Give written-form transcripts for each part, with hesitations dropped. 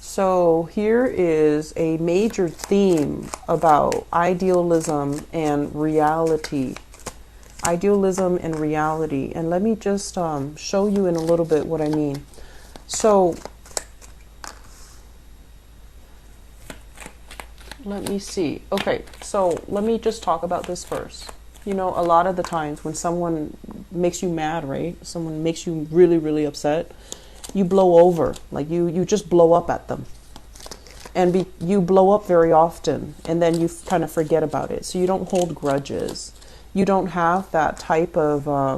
So here is a major theme about idealism and reality. Idealism and reality. And let me just show you in a little bit what I mean. So let me see. Okay, so let me just talk about this first. You know, a lot of the times when someone makes you mad, right? Someone makes you really, really upset, you blow over. Like you just blow up at them. And you blow up very often, and then you kind of forget about it. So you don't hold grudges. You don't have that type of, I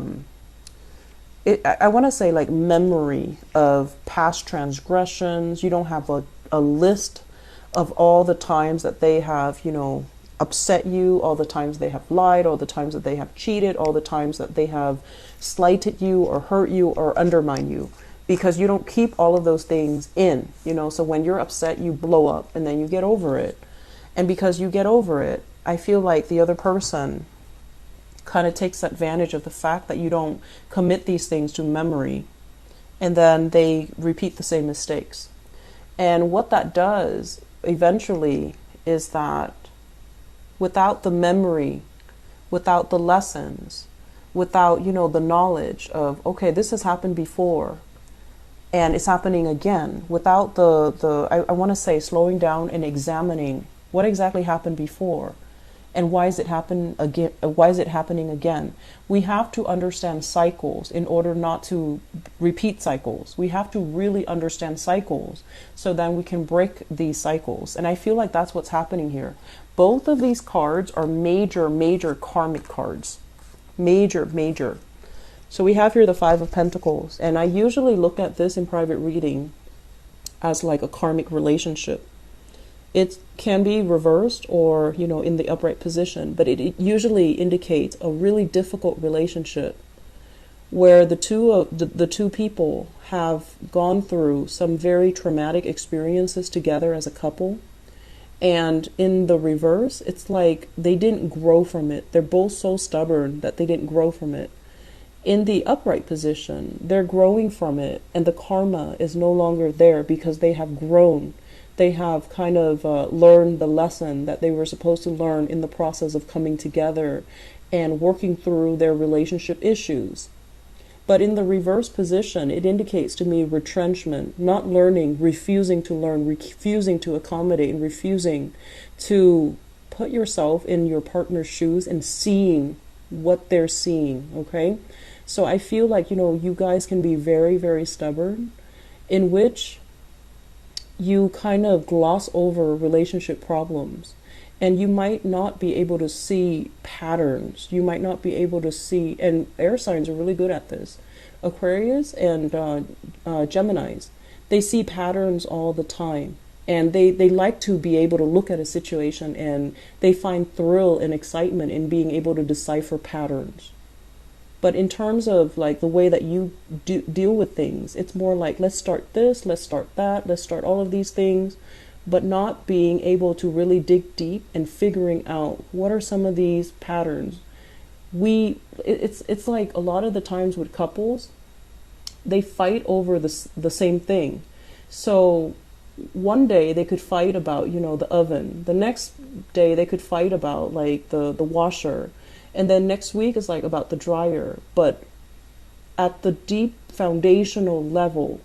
want to say like memory of past transgressions. You don't have a list of all the times that they have, you know, upset you, all the times they have lied, all the times that they have cheated, all the times that they have slighted you or hurt you or undermined you. Because you don't keep all of those things in, you know, so when you're upset, you blow up and then you get over it. And because you get over it, I feel like the other person kind of takes advantage of the fact that you don't commit these things to memory, and then they repeat the same mistakes. And what that does eventually is that without the memory, without the lessons, without, you know, the knowledge of, okay, this has happened before, and it's happening again, without I want to say slowing down and examining what exactly happened before and why is it happening again. We have to understand cycles in order not to repeat cycles. We have to really understand cycles so then we can break these cycles. And I feel like that's what's happening here. Both of these cards are major karmic cards. Major. So we have here the Five of Pentacles, and I usually look at this in private reading as like a karmic relationship. It can be reversed or, you know, in the upright position, but it usually indicates a really difficult relationship where the two people have gone through some very traumatic experiences together as a couple. And in the reverse, it's like they didn't grow from it. They're both so stubborn that they didn't grow from it. In the upright position, they're growing from it, and the karma is no longer there because they have grown. They have kind of learned the lesson that they were supposed to learn in the process of coming together and working through their relationship issues. But in the reverse position, it indicates to me retrenchment, not learning, refusing to learn, refusing to accommodate, and refusing to put yourself in your partner's shoes and seeing what they're seeing, okay? So I feel like, you know, you guys can be very stubborn, in which you kind of gloss over relationship problems, and you might not be able to see patterns. You might not be able to see, and air signs are really good at this. Aquarius and Geminis, they see patterns all the time. And they like to be able to look at a situation, and they find thrill and excitement in being able to decipher patterns. But in terms of like the way that you deal with things, it's more like, let's start this, let's start that, let's start all of these things, but not being able to really dig deep and figuring out what are some of these patterns. It's like a lot of the times with couples, they fight over the same thing. So one day they could fight about, you know, the oven. The next day they could fight about like the washer. And then next week is like about the dryer. But at the deep foundational level,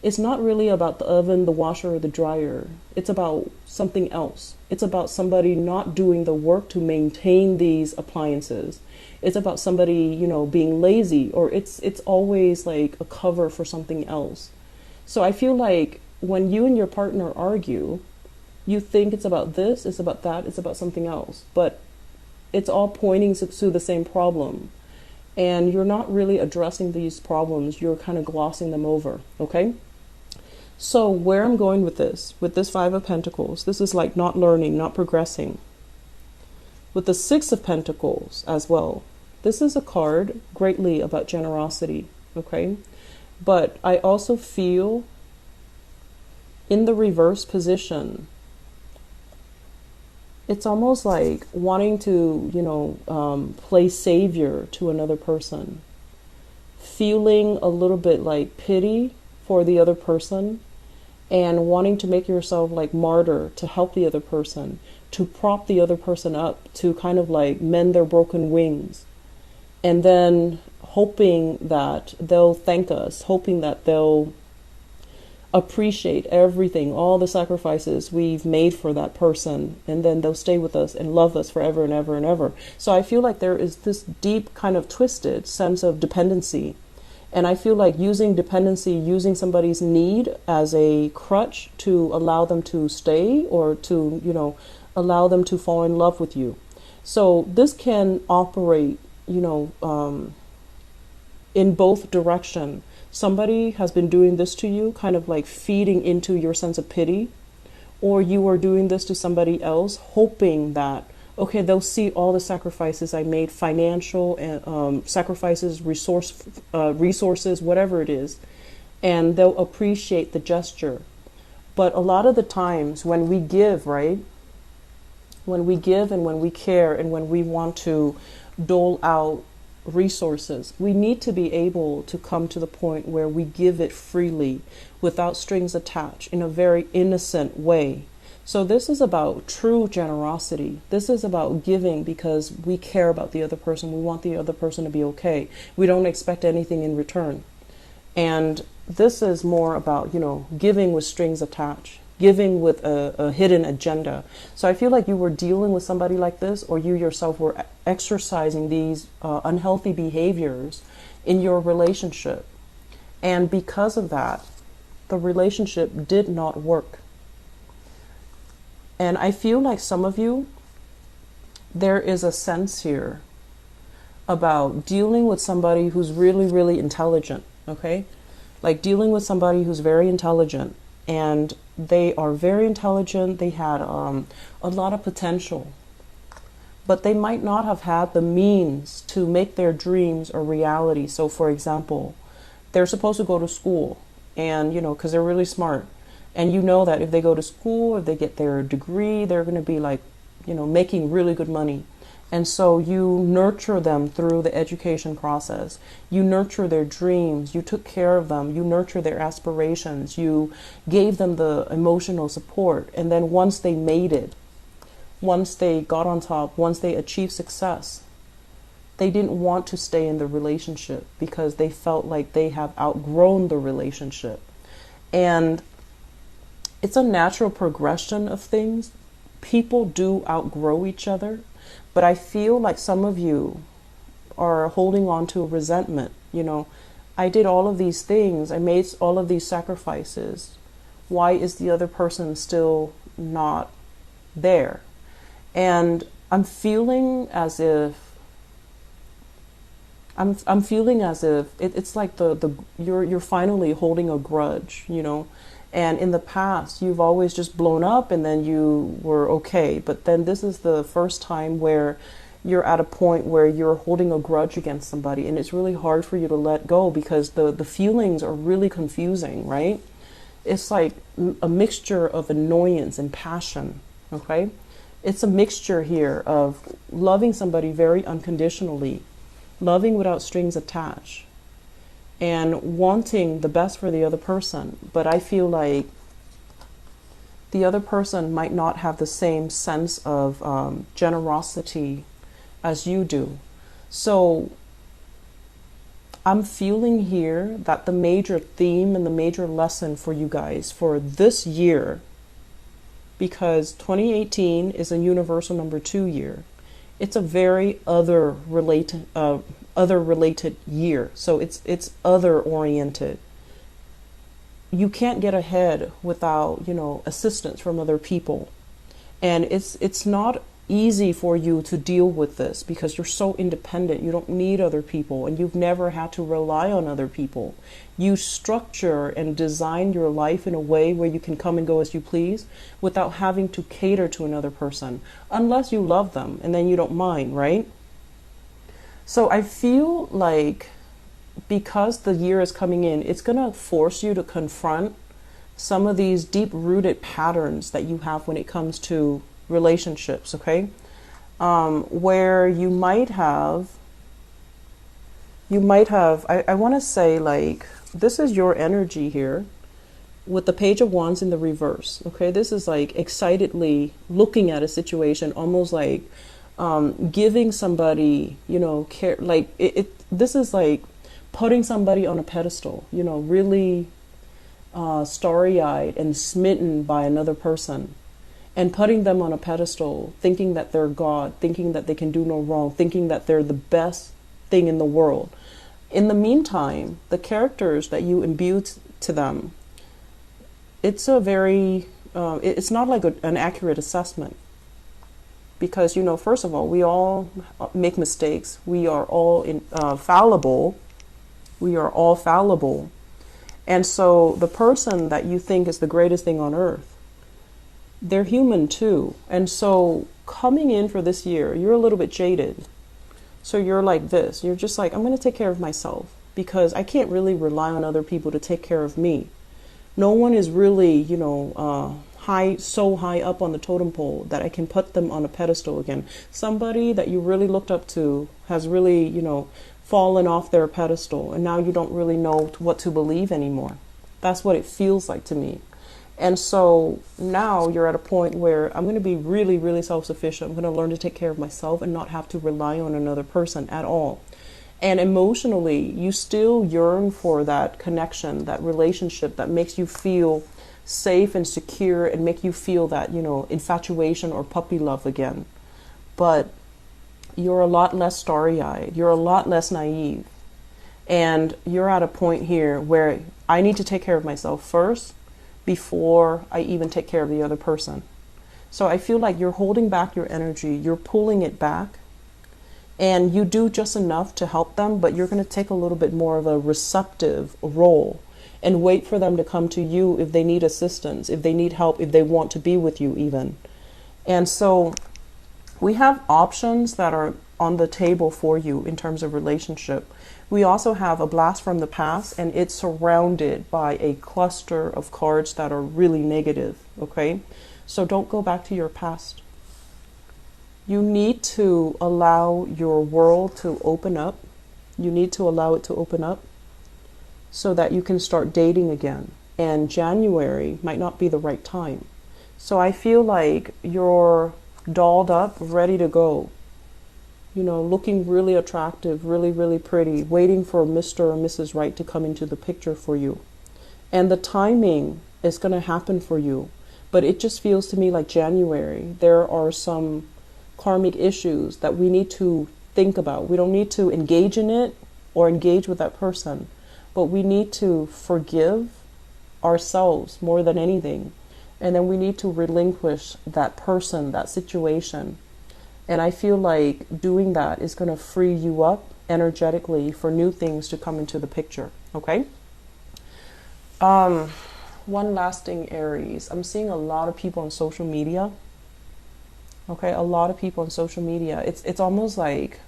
it's not really about the oven, the washer, or the dryer. It's about something else. It's about somebody not doing the work to maintain these appliances. It's about somebody, you know, being lazy, or it's always like a cover for something else. So I feel like when you and your partner argue, you think it's about this, it's about that, it's about something else. But it's all pointing to the same problem. And you're not really addressing these problems. You're kind of glossing them over, okay? So where I'm going with this Five of Pentacles, this is like not learning, not progressing. With the Six of Pentacles as well, this is a card greatly about generosity, okay? But I also feel in the reverse position, it's almost like wanting to, you know, play savior to another person. Feeling a little bit like pity for the other person and wanting to make yourself like martyr to help the other person, to prop the other person up, to kind of like mend their broken wings, and then hoping that they'll thank us, hoping that they'll appreciate everything, all the sacrifices we've made for that person, and then they'll stay with us and love us forever and ever and ever. So I feel like there is this deep kind of twisted sense of dependency. And I feel like using dependency, using somebody's need as a crutch to allow them to stay, or to, allow them to fall in love with you. So this can operate, in both direction. Somebody has been doing this to you, kind of like feeding into your sense of pity, or you are doing this to somebody else, hoping that, okay, they'll see all the sacrifices I made, financial and sacrifices, resources, whatever it is, and they'll appreciate the gesture. But a lot of the times when we give, right? When we give and when we care and when we want to dole out resources, we need to be able to come to the point where we give it freely without strings attached, in a very innocent way. So this is about true generosity. This is about giving because we care about the other person. We want the other person to be okay. We don't expect anything in return. And this is more about, giving with strings attached, giving with a hidden agenda. So I feel like you were dealing with somebody like this, or you yourself were exercising these unhealthy behaviors in your relationship. And because of that, the relationship did not work. And I feel like some of you, there is a sense here about dealing with somebody who's really, really intelligent, okay? Like dealing with somebody who's very intelligent, and they are very intelligent. They had a lot of potential, but they might not have had the means to make their dreams a reality. So for example, they're supposed to go to school, and because they're really smart, and that if they go to school, if they get their degree, they're going to be like, making really good money. And so you nurture them through the education process. You nurture their dreams. You took care of them. You nurture their aspirations. You gave them the emotional support. And then once they made it, once they got on top, once they achieved success, they didn't want to stay in the relationship because they felt like they have outgrown the relationship. And it's a natural progression of things. People do outgrow each other. But I feel like some of you are holding on to a resentment. I did all of these things. I made all of these sacrifices. Why is the other person still not there? And I'm feeling as if it's like you're finally holding a grudge, And in the past, you've always just blown up and then you were okay. But then this is the first time where you're at a point where you're holding a grudge against somebody. And it's really hard for you to let go because the feelings are really confusing, right? It's like a mixture of annoyance and passion, okay? It's a mixture here of loving somebody very unconditionally, loving without strings attached, and wanting the best for the other person. But I feel like the other person might not have the same sense of generosity as you do. So I'm feeling here that the major theme and the major lesson for you guys for this year, because 2018 is a universal number 2 year, it's a very other related year. So it's other oriented. You can't get ahead without, assistance from other people. And it's not easy for you to deal with this because you're so independent. You don't need other people, and you've never had to rely on other people. You structure and design your life in a way where you can come and go as you please without having to cater to another person, unless you love them, and then you don't mind, right? So I feel like because the year is coming in, it's going to force you to confront some of these deep-rooted patterns that you have when it comes to relationships, okay? Where you might have, I want to say, like, this is your energy here, with the Page of Wands in the reverse. Okay, this is like excitedly looking at a situation, almost like giving somebody, you know, care. Like this is like putting somebody on a pedestal. You know, really starry-eyed and smitten by another person, and putting them on a pedestal, thinking that they're God, thinking that they can do no wrong, thinking that they're the best thing in the world. In the meantime, the characters that you imbue to them, it's a very, it's not like an accurate assessment. Because, you know, first of all, we all make mistakes. We are all fallible. We are all fallible. And so the person that you think is the greatest thing on earth, they're human too. And so coming in for this year, you're a little bit jaded. So you're like this. You're just like, I'm going to take care of myself because I can't really rely on other people to take care of me. No one is really, you know, so high up on the totem pole that I can put them on a pedestal again. Somebody that you really looked up to has really, you know, fallen off their pedestal, and now you don't really know what to believe anymore. That's what it feels like to me. And so now you're at a point where I'm going to be really, really self-sufficient. I'm going to learn to take care of myself and not have to rely on another person at all. And emotionally, you still yearn for that connection, that relationship that makes you feel safe and secure and make you feel that, you know, infatuation or puppy love again. But you're a lot less starry-eyed. You're a lot less naive. And you're at a point here where I need to take care of myself first before I even take care of the other person. So I feel like you're holding back your energy. You're pulling it back. And you do just enough to help them, but you're going to take a little bit more of a receptive role and wait for them to come to you if they need assistance, if they need help, if they want to be with you even. And so we have options that are on the table for you in terms of relationship. We also have a blast from the past, and it's surrounded by a cluster of cards that are really negative, okay? So don't go back to your past. You need to allow your world to open up. You need to allow it to open up so that you can start dating again. And January might not be the right time. So I feel like you're dolled up, ready to go. You know, looking really attractive, really, really pretty, waiting for Mr. or Mrs. Right to come into the picture for you. And the timing is going to happen for you. But it just feels to me like January, there are some karmic issues that we need to think about. We don't need to engage in it or engage with that person, but we need to forgive ourselves more than anything. And then we need to relinquish that person, that situation. And I feel like doing that is going to free you up energetically for new things to come into the picture. Okay? One last thing, Aries. I'm seeing a lot of people on social media. Okay, a lot of people on social media. It's almost like,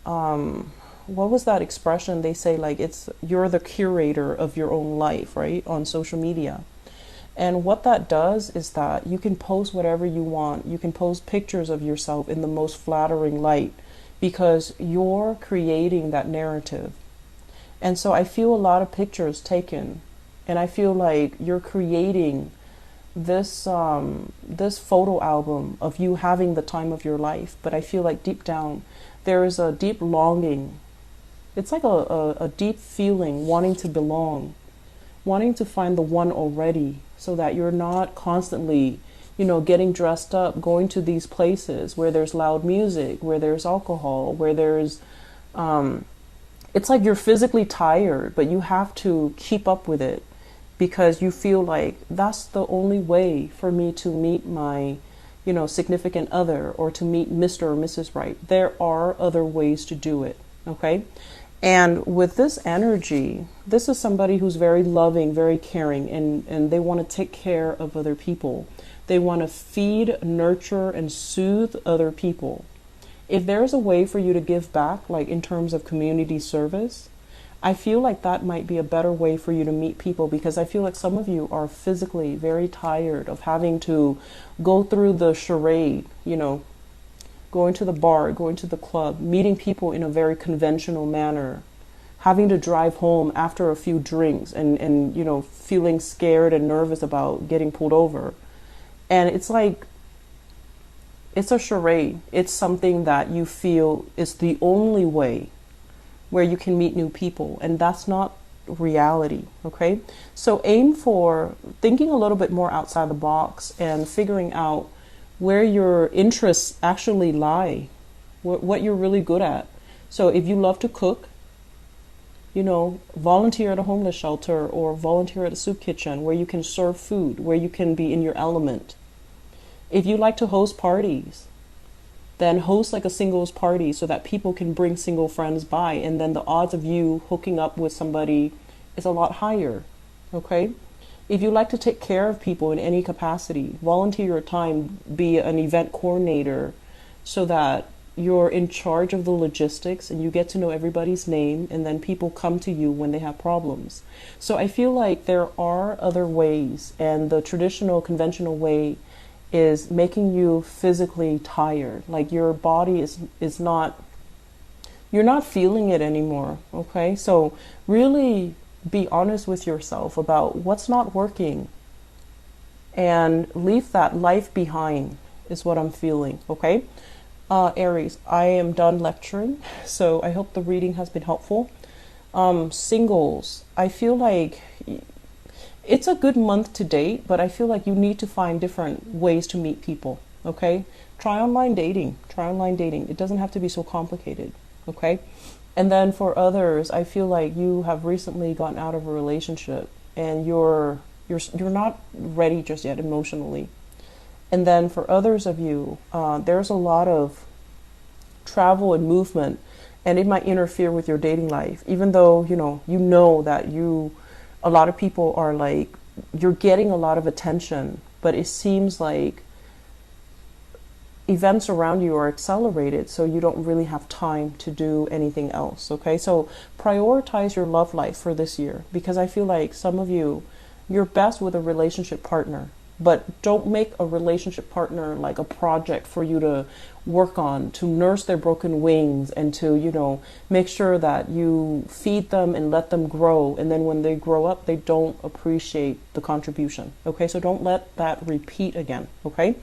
what was that expression? They say like you're the curator of your own life, right? On social media. And what that does is that you can post whatever you want. You can post pictures of yourself in the most flattering light because you're creating that narrative. And so I feel a lot of pictures taken, and I feel like you're creating this photo album of you having the time of your life. But I feel like deep down there is a deep longing. It's like a deep feeling, wanting to belong, wanting to find the one already, so that you're not constantly, you know, getting dressed up, going to these places where there's loud music, where there's alcohol, where there's it's like you're physically tired, but you have to keep up with it because you feel like that's the only way for me to meet my, you know, significant other or to meet Mr. or Mrs. Right. There are other ways to do it, okay? And with this energy, this is somebody who's very loving, very caring, and they want to take care of other people. They want to feed, nurture, and soothe other people. If there's a way for you to give back, like in terms of community service, I feel like that might be a better way for you to meet people, because I feel like some of you are physically very tired of having to go through the charade, you know, going to the bar, going to the club, meeting people in a very conventional manner, having to drive home after a few drinks and feeling scared and nervous about getting pulled over. And it's like, it's a charade. It's something that you feel is the only way where you can meet new people, and that's not reality. Okay, so aim for thinking a little bit more outside the box and figuring out where your interests actually lie, what you're really good at. So if you love to cook, volunteer at a homeless shelter or volunteer at a soup kitchen where you can serve food, where you can be in your element. If you like to host parties, then host like a singles party so that people can bring single friends by, and then the odds of you hooking up with somebody is a lot higher. Okay? If you like to take care of people in any capacity, volunteer your time, be an event coordinator so that you're in charge of the logistics and you get to know everybody's name, and then people come to you when they have problems. So I feel like there are other ways, and the traditional conventional way is making you physically tired. Like your body is not, you're not feeling it anymore. Okay, so really be honest with yourself about what's not working and leave that life behind is what I'm feeling. Okay, Aries, I am done lecturing, so I hope the reading has been helpful. Singles, I feel like it's a good month to date, but I feel like you need to find different ways to meet people. Okay, try online dating. It doesn't have to be so complicated. Okay, and then for others, I feel like you have recently gotten out of a relationship and you're not ready just yet emotionally. And then for others of you, there's a lot of travel and movement, and it might interfere with your dating life, even though you know that a lot of people are like, you're getting a lot of attention, but it seems like events around you are accelerated, so you don't really have time to do anything else. Okay, so prioritize your love life for this year, because I feel like some of you, you're best with a relationship partner, but don't make a relationship partner like a project for you to work on, to nurse their broken wings, and to make sure that you feed them and let them grow, and then when they grow up they don't appreciate the contribution. Okay, so don't let that repeat again. Okay.